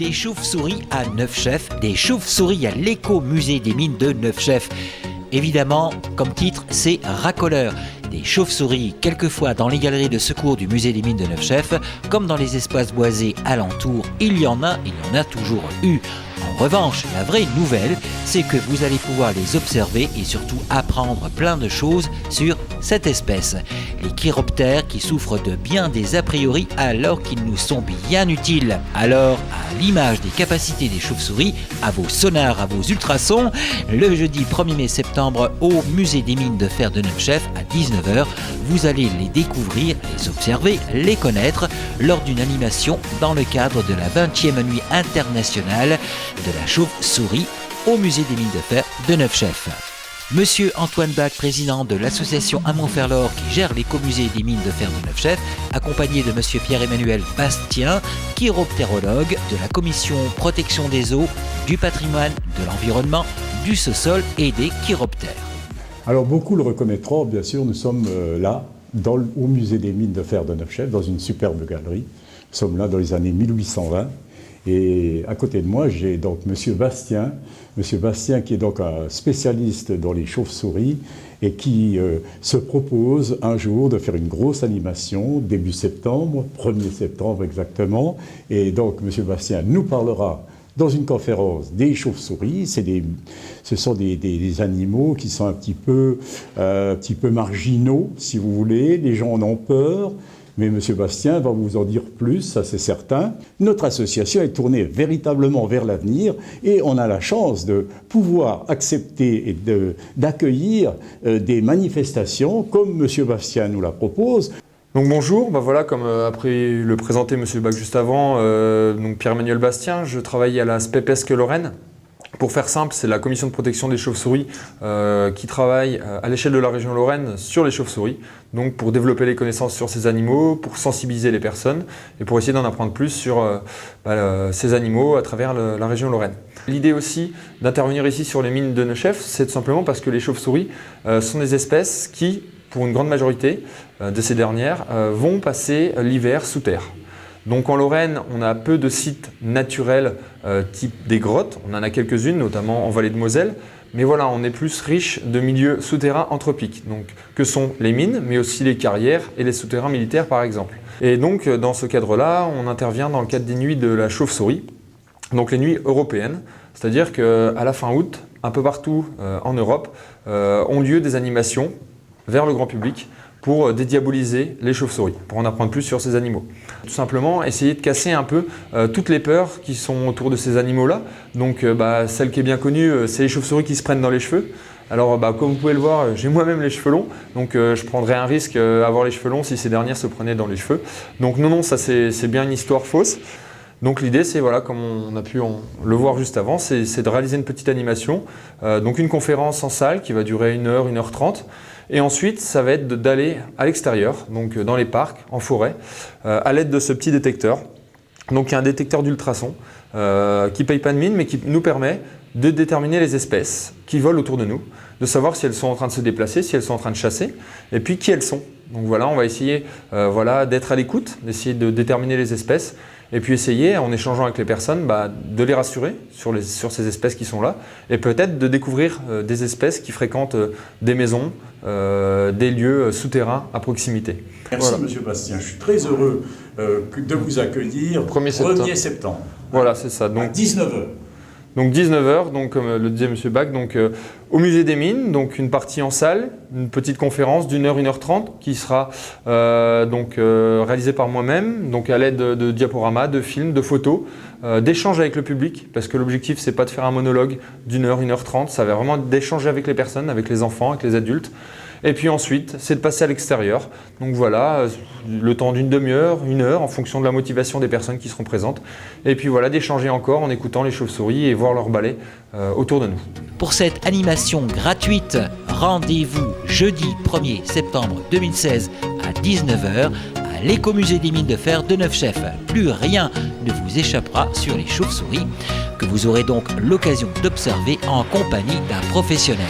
Des chauves-souris à Neufchef, des chauves-souris à l'écomusée des mines de Neufchef. Évidemment, comme titre, c'est racoleur. Des chauves-souris, quelquefois dans les galeries de secours du musée des mines de Neufchef, comme dans les espaces boisés alentours, il y en a toujours eu. En revanche, la vraie nouvelle, c'est que vous allez pouvoir les observer et surtout apprendre plein de choses sur cette espèce. Les chiroptères qui souffrent de bien des a priori alors qu'ils nous sont bien utiles. Alors, à l'image des capacités des chauves-souris, à vos sonars, à vos ultrasons, le jeudi 1er mai septembre au musée des mines de fer de Neufchef à 19h, vous allez les découvrir, les observer, les connaître lors d'une animation dans le cadre de la 20e nuit internationale de la chauve-souris au musée des mines de fer de Neufchef. Monsieur Antoine Bach, président de l'association Amont-Ferlor qui gère l'écomusée des mines de fer de Neufchef, accompagné de monsieur Pierre-Emmanuel Bastien, chiroptérologue de la commission protection des eaux, du patrimoine, de l'environnement, du sous-sol et des chiroptères. Alors beaucoup le reconnaîtront, bien sûr, nous sommes là, au musée des mines de fer de Neufchef, dans une superbe galerie. Nous sommes là dans les années 1820. Et à côté de moi, j'ai donc Monsieur Bastien qui est donc un spécialiste dans les chauves-souris et qui se propose un jour de faire une grosse animation, début septembre, 1er septembre exactement. Et donc Monsieur Bastien nous parlera dans une conférence des chauves-souris. Ce sont des animaux qui sont un petit peu marginaux, si vous voulez. Les gens en ont peur. Mais M. Bastien va vous en dire plus, ça c'est certain. Notre association est tournée véritablement vers l'avenir et on a la chance de pouvoir accepter et d'accueillir des manifestations comme M. Bastien nous la propose. Donc bonjour, voilà, comme après le présenté M. Bach juste avant, donc Pierre-Emmanuel Bastien, je travaille à la SPEPESC Lorraine. Pour faire simple, c'est la commission de protection des chauves-souris qui travaille à l'échelle de la région Lorraine sur les chauves-souris, donc pour développer les connaissances sur ces animaux, pour sensibiliser les personnes et pour essayer d'en apprendre plus sur ces animaux à travers la région Lorraine. L'idée aussi d'intervenir ici sur les mines de Neufchef, c'est tout simplement parce que les chauves-souris sont des espèces qui, pour une grande majorité de ces dernières, vont passer l'hiver sous terre. Donc en Lorraine, on a peu de sites naturels type des grottes, on en a quelques-unes, notamment en vallée de Moselle, mais voilà, on est plus riche de milieux souterrains anthropiques, donc que sont les mines, mais aussi les carrières et les souterrains militaires par exemple. Et donc dans ce cadre-là, on intervient dans le cadre des nuits de la chauve-souris, donc les nuits européennes, c'est-à-dire qu'à la fin août, un peu partout en Europe, ont lieu des animations vers le grand public pour dédiaboliser les chauves-souris, pour en apprendre plus sur ces animaux. Tout simplement, essayer de casser un peu toutes les peurs qui sont autour de ces animaux-là. Donc celle qui est bien connue, c'est les chauves-souris qui se prennent dans les cheveux. Alors comme vous pouvez le voir, j'ai moi-même les cheveux longs, donc je prendrais un risque à avoir les cheveux longs si ces dernières se prenaient dans les cheveux. Donc non, ça c'est bien une histoire fausse. Donc l'idée c'est, voilà, comme on a pu le voir juste avant, c'est de réaliser une petite animation, donc une conférence en salle qui va durer 1h, 1h30. Et ensuite, ça va être d'aller à l'extérieur, donc dans les parcs, en forêt, à l'aide de ce petit détecteur. Donc il y a un détecteur d'ultrasons qui ne paye pas de mine, mais qui nous permet de déterminer les espèces qui volent autour de nous, de savoir si elles sont en train de se déplacer, si elles sont en train de chasser, et puis qui elles sont. Donc voilà, on va essayer d'être à l'écoute, d'essayer de déterminer les espèces, et puis essayer, en échangeant avec les personnes, de les rassurer sur ces espèces qui sont là, et peut-être de découvrir des espèces qui fréquentent des maisons, des lieux souterrains à proximité. Merci voilà. Monsieur Bastien, je suis très heureux de vous accueillir 1er septembre. Voilà, c'est ça. Donc, à 19h. Donc 19h, donc, comme le disait M. Bach, donc, au musée des mines, donc une partie en salle, une petite conférence d'1h, 1h30 qui sera réalisée par moi-même, donc à l'aide de diaporamas, de films, de photos, d'échanges avec le public, parce que l'objectif c'est pas de faire un monologue d'1h, 1h30, ça va vraiment d'échanger avec les personnes, avec les enfants, avec les adultes. Et puis ensuite, c'est de passer à l'extérieur. Donc voilà, le temps d'une demi-heure, 1 heure, en fonction de la motivation des personnes qui seront présentes. Et puis voilà, d'échanger encore en écoutant les chauves-souris et voir leur balai autour de nous. Pour cette animation gratuite, rendez-vous jeudi 1er septembre 2016 à 19h à l'écomusée des mines de fer de Neufchef. Plus rien ne vous échappera sur les chauves-souris, que vous aurez donc l'occasion d'observer en compagnie d'un professionnel.